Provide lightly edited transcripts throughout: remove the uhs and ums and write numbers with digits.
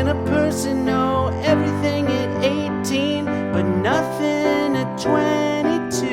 Can a person know everything at 18 but nothing at 22?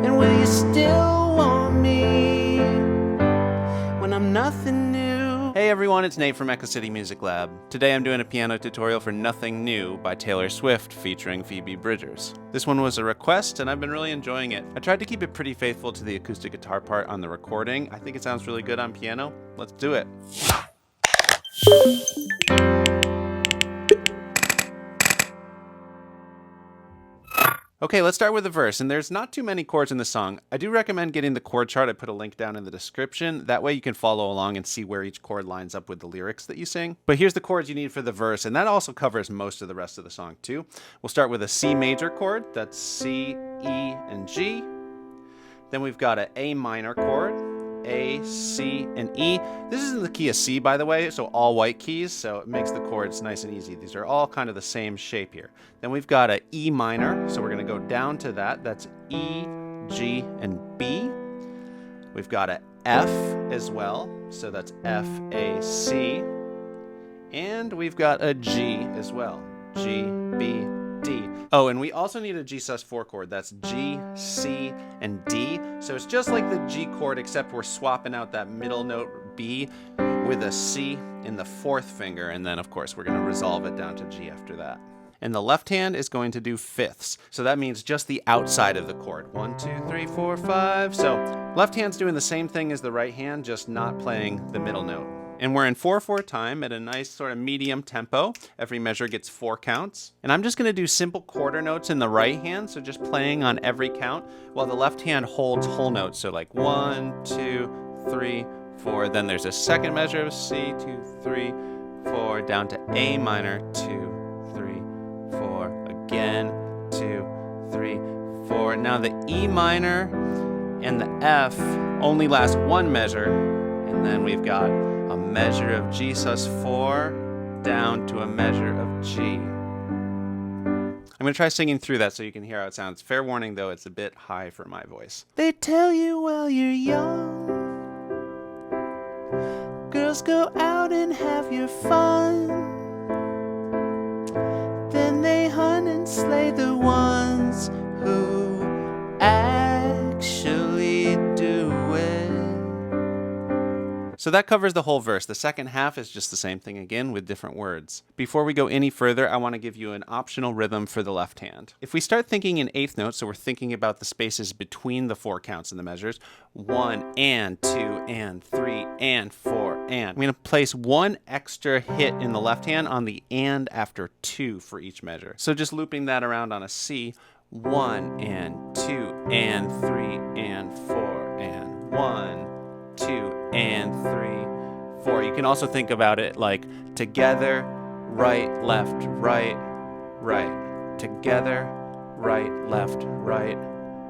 And will you still want me when I'm nothing new? Hey everyone, it's Nate from Echo City Music Lab. Today I'm doing a piano tutorial for Nothing New by Taylor Swift featuring Phoebe Bridgers. This one was a request and I've been really enjoying it. I tried to keep it pretty faithful to the acoustic guitar part on the recording. I think it sounds really good on piano. Let's do it. Okay, let's start with the verse, and there's not too many chords in the song. I do recommend getting the chord chart. I put a link down in the description. That way you can follow along and see where each chord lines up with the lyrics that you sing. But here's the chords you need for the verse, and that also covers most of the rest of the song too. We'll start with a C major chord. That's C, E, and G. Then we've got an A minor chord, A, C, and E. This is in the key of C, by the way, so all white keys, so it makes the chords nice and easy. These are all kind of the same shape here. Then we've got an E minor, so we're going to go down to that. That's E, G, and B. We've got an F as well, so that's F, A, C. And we've got a G as well, G, B, D. Oh, and we also need a G sus4 chord. That's G, C, and D. So it's just like the G chord, except we're swapping out that middle note B with a C in the fourth finger. And then, of course, we're going to resolve it down to G after that. And the left hand is going to do fifths. So that means just the outside of the chord. 1, 2, 3, 4, 5. So left hand's doing the same thing as the right hand, just not playing the middle note. And we're in 4/4 time at a nice sort of medium tempo. Every measure gets 4 counts. And I'm just going to do simple quarter notes in the right hand, so just playing on every count, while the left hand holds whole notes. So like 1, 2, 3, 4. Then there's a second measure of C, 2, 3, 4, down to A minor, 2, 3, 4. Again, 2, 3, 4. Now the E minor and the F only last one measure, and then we've got a measure of G sus4 down to a measure of G. I'm going to try singing through that so you can hear how it sounds. Fair warning though, it's a bit high for my voice. They tell you while you're young, girls go out and have your fun. Then they hunt and slay the ones who actually do it. So that covers the whole verse. The second half is just the same thing again with different words. Before we go any further, I want to give you an optional rhythm for the left hand. If we start thinking in eighth notes, so we're thinking about the spaces between the 4 counts in the measures, 1 and 2 and 3 and 4 and. I'm going to place one extra hit in the left hand on the and after 2 for each measure. So just looping that around on a C, 1 and 2 and 3 and 4 and 1, 2 and 3, 4. You can also think about it like together, right, left, right, right. Together, right, left, right,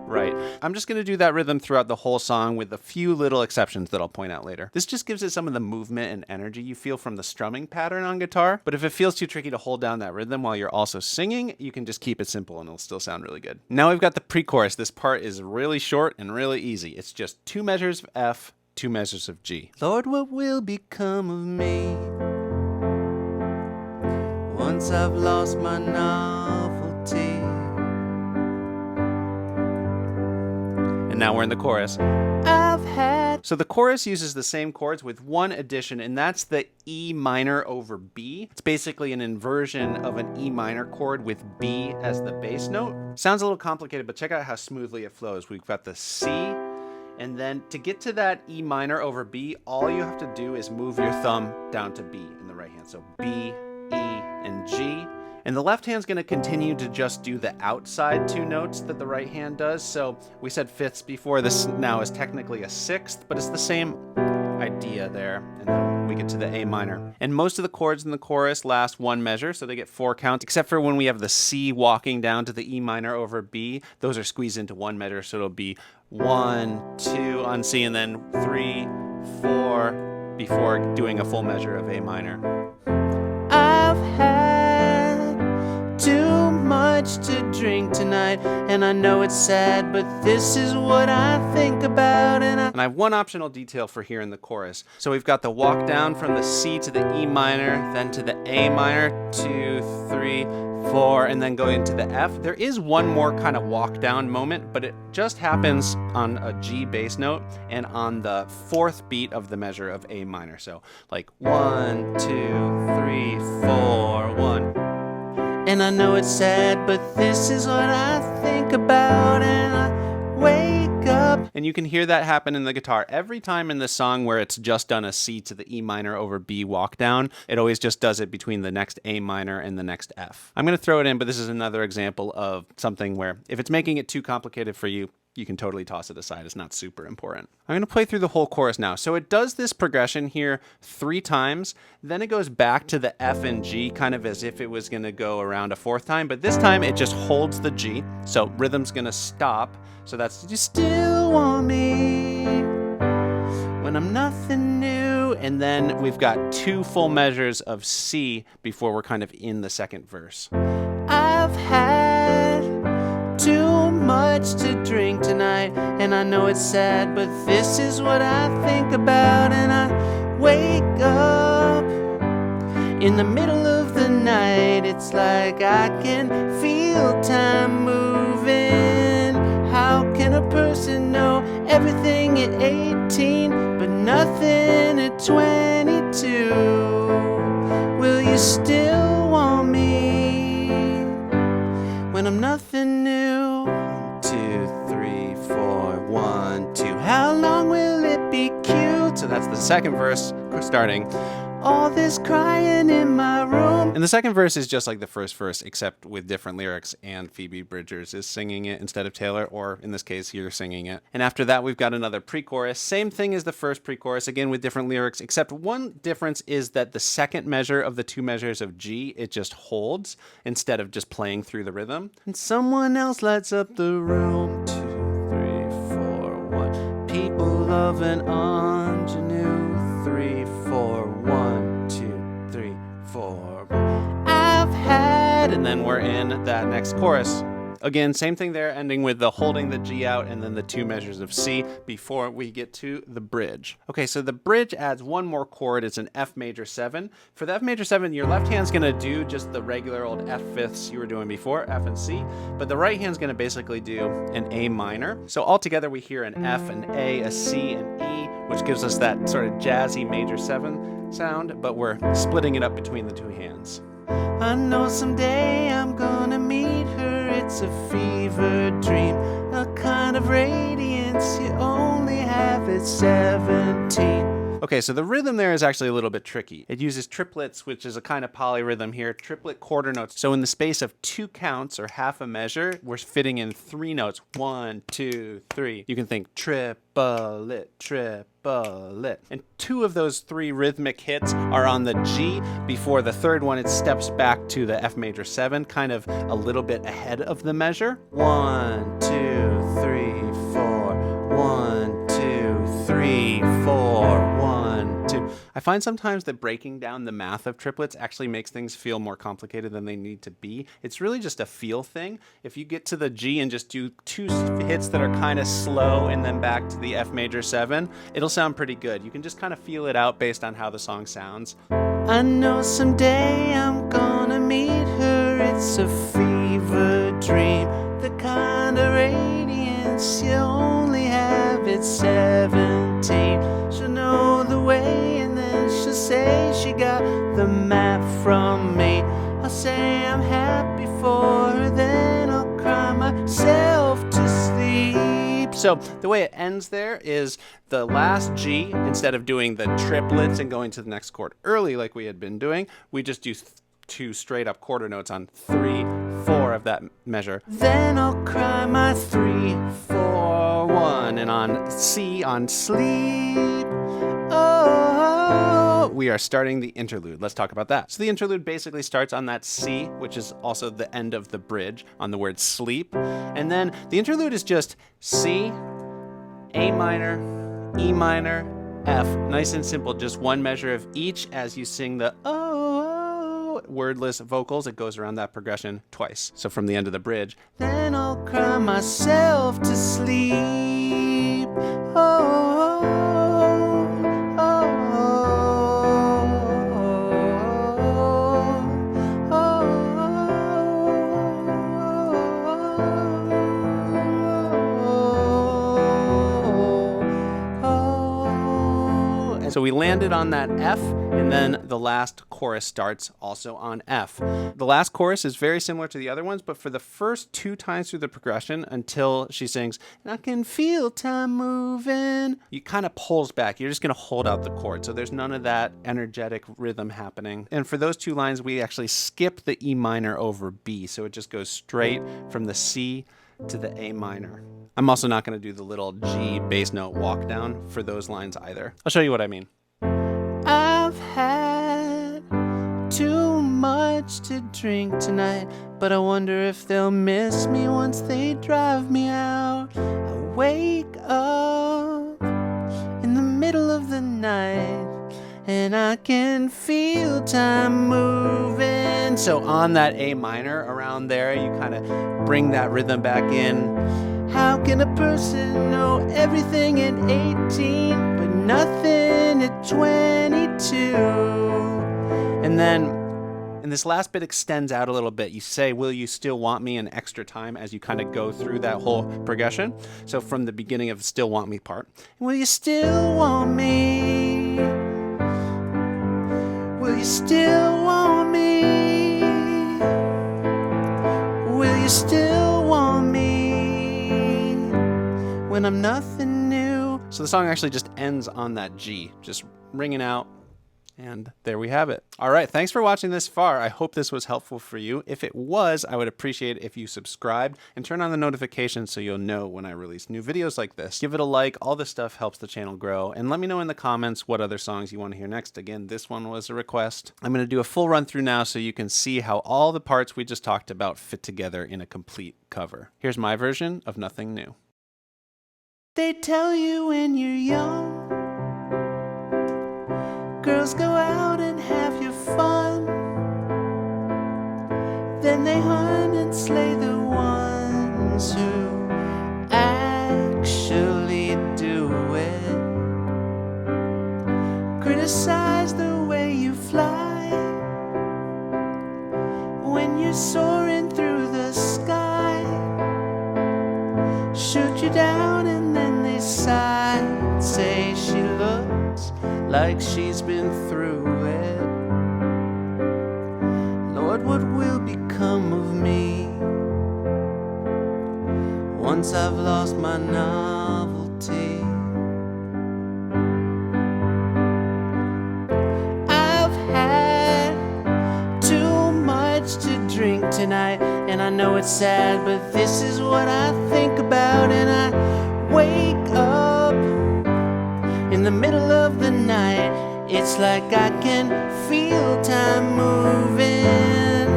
right. I'm just going to do that rhythm throughout the whole song with a few little exceptions that I'll point out later. This just gives it some of the movement and energy you feel from the strumming pattern on guitar. But if it feels too tricky to hold down that rhythm while you're also singing, you can just keep it simple and it'll still sound really good. Now we've got the pre-chorus. This part is really short and really easy. It's just 2 measures of F, 2 measures of G. Lord, what will become of me once I've lost my novelty? And now we're in the chorus. I've had. So the chorus uses the same chords with one addition, and that's the E minor over B. It's basically an inversion of an E minor chord with B as the bass note. Sounds a little complicated, but check out how smoothly it flows. We've got the C, and then to get to that E minor over B, all you have to do is move your thumb down to B in the right hand. So B, E, and G. And the left hand's going to continue to just do the outside 2 notes that the right hand does. So we said fifths before. This now is technically a sixth, but it's the same idea there. And then we get to the A minor. And most of the chords in the chorus last 1 measure, so they get 4 counts, except for when we have the C walking down to the E minor over B. Those are squeezed into 1 measure, so it'll be 1, 2 on C, and then 3, 4 before doing a full measure of A minor. I've had too much to drink. drink tonight. And I know it's sad, but this is what I think about. And I have one optional detail for here in the chorus. So we've got the walk down from the C to the E minor, then to the A minor, 2, 3, 4, and then going to the F. There is one more kind of walk down moment, but it just happens on a G bass note and on the fourth beat of the measure of A minor. So like 1, 2, 3, 4, 1. And I know it's sad, but this is what I think about. And I wake up. And you can hear that happen in the guitar. Every time in the song where it's just done a C to the E minor over B walk down, it always just does it between the next A minor and the next F. I'm going to throw it in, but this is another example of something where if it's making it too complicated for you, you can totally toss it aside. It's not super important. I'm going to play through the whole chorus now. So it does this progression here 3 times, then it goes back to the F and G, kind of as if it was going to go around a 4th time, but this time it just holds the G. So rhythm's going to stop. So that's "You still want me when I'm nothing new." And then we've got 2 full measures of C before we're kind of in the second verse. I've had too much to drink tonight, and I know it's sad, but this is what I think about. And I wake up in the middle of the night. It's like I can feel time moving. How can a person know everything at 18 but nothing at 22? Will you still want me when I'm nothing new? 1, 2, 3, 4, 1, 2. How long will it be cute? So that's the second verse starting. All this crying in my room. And the second verse is just like the first verse, except with different lyrics, and Phoebe Bridgers is singing it instead of Taylor, or in this case, you're singing it. And after that, we've got another pre-chorus. Same thing as the first pre-chorus, again with different lyrics, except one difference is that the second measure of the 2 measures of G, it just holds instead of just playing through the rhythm. And someone else lights up the room. 2, 3, 4, 1. People love an ingenue. 3, 4, 1, 2, 3, 4. I've had. And then we're in that next chorus. Again, same thing there, ending with the holding the G out and then the 2 measures of C before we get to the bridge. Okay, so the bridge adds one more chord. It's an F major 7. For the F major 7, your left hand's going to do just the regular old F fifths you were doing before, F and C, but the right hand's going to basically do an A minor. So altogether we hear an F, an A C, an E, which gives us that sort of jazzy major 7 sound, but we're splitting it up between the 2 hands. I know someday I'm gonna meet her. It's a fever dream, a kind of radiance you only have at 17. Okay, so the rhythm there is actually a little bit tricky. It uses triplets, which is a kind of polyrhythm here, triplet quarter notes. So in the space of 2 counts or half a measure, we're fitting in 3 notes. 1, 2, 3. You can think triplet, triplet. And 2 of those 3 rhythmic hits are on the G. Before the third one, it steps back to the F major 7, kind of a little bit ahead of the measure. 1, 2, 3, 4. 1, 2, 3, 4. 1, 2. I find sometimes that breaking down the math of triplets actually makes things feel more complicated than they need to be. It's really just a feel thing. If you get to the G and just do 2 hits that are kind of slow and then back to the F major 7, it'll sound pretty good. You can just kind of feel it out based on how the song sounds. I know someday I'm gonna meet her. It's a fever dream, the kind of radiance you only have at 17. She'll know the way and then she'll say she got the map from me. I'll say I'm happy for her, then I'll cry myself to sleep. So the way it ends there is the last G, instead of doing the triplets and going to the next chord early like we had been doing, we just do 2 straight up quarter notes on 3, 4 of that measure. Then I'll cry my 3, 4, 1. And on C, on sleep, oh, we are starting the interlude. Let's talk about that. So the interlude basically starts on that C, which is also the end of the bridge on the word sleep. And then the interlude is just C, A minor, E minor, F. Nice and simple, just one measure of each as you sing the oh, wordless vocals, it goes around that progression twice. So from the end of the bridge, then I'll cry myself to sleep. Oh, oh, so we landed on that F, and then the last chorus starts also on F. The last chorus is very similar to the other ones, but for the first 2 times through the progression until she sings, and I can feel time moving, you kind of pulls back. You're just going to hold out the chord. So there's none of that energetic rhythm happening. And for those 2 lines, we actually skip the E minor over B. So it just goes straight from the C to the A minor. I'm also not going to do the little G bass note walk down for those lines either. I'll show you what I mean. I've had too much to drink tonight, but I wonder if they'll miss me once they drive me out. I wake up in the middle of the night and I can feel time moving. So on that A minor around there, you kind of bring that rhythm back in. How can a person know everything at 18 but nothing at 22? And then, and this last bit extends out a little bit. You say, will you still want me, an extra time as you kind of go through that whole progression. So from the beginning of the still want me part. Will you still want me? Will you still want me? Will you still want me when I'm nothing new? So the song actually just ends on that G, just ringing out. And there we have it. All right, thanks for watching this far. I hope this was helpful for you. If it was, I would appreciate it if you subscribed and turn on the notifications so you'll know when I release new videos like this. Give it a like. All this stuff helps the channel grow. And let me know in the comments what other songs you want to hear next. Again, this one was a request. I'm going to do a full run through now so you can see how all the parts we just talked about fit together in a complete cover. Here's my version of Nothing New. They tell you when you're young, girls go out and have your fun. Then they hunt and slay the ones who actually do it. Criticize the way you fly when you're soaring through the sky. Shoot you down and then they sigh, say she looks like she's been through it. Lord, what will become of me once I've lost my novelty? I've had too much to drink tonight, and I know it's sad, but this is what I think about. And I wake up in the middle of the night, it's like I can feel time moving.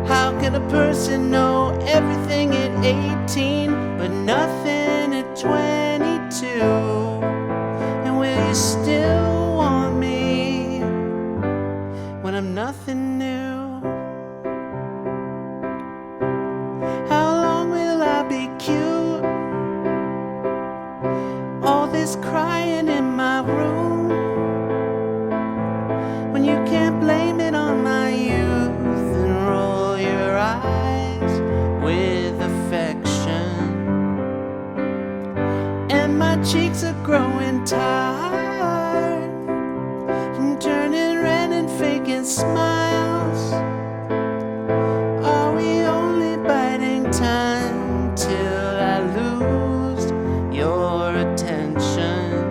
How can a person know everything at 18 but nothing at 22? And will you still want me when I'm nothing new? How long will I be cute? All this crying in my room, when you can't blame it on my youth and roll your eyes with affection. And my cheeks are growing tired from turning red and faking smiles. Are we only biding time till I lose your attention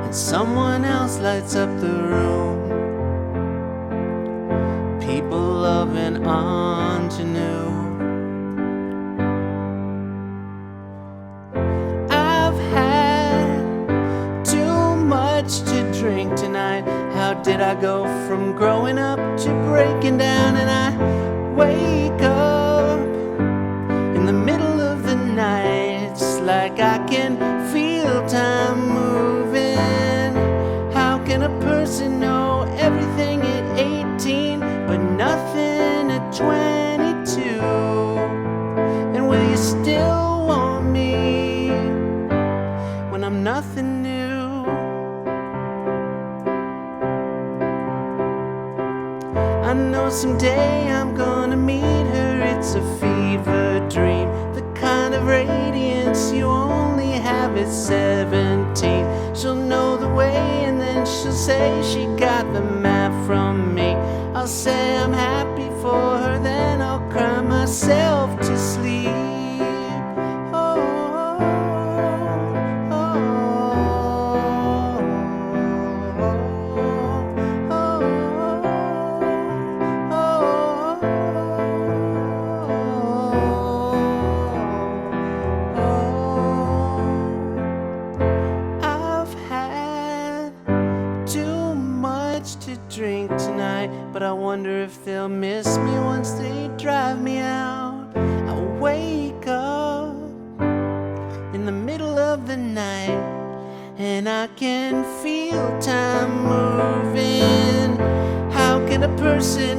and someone else lights up the room? People loving ingenue. I've had too much to drink tonight. How did I go from growing up to breaking down? And I wake up in the middle of the night, it's like I can feel time moving. How can a person know everything at 18 someday I'm gonna meet her. It's a fever dream, the kind of radiance you only have at 17. She'll know the way and then she'll say she got the map from me. I'll say I'm happy for her, then I'll cry myself to sleep. To drink tonight, but I wonder if they'll miss me once they drive me out. I wake up in the middle of the night and I can feel time moving. How can a person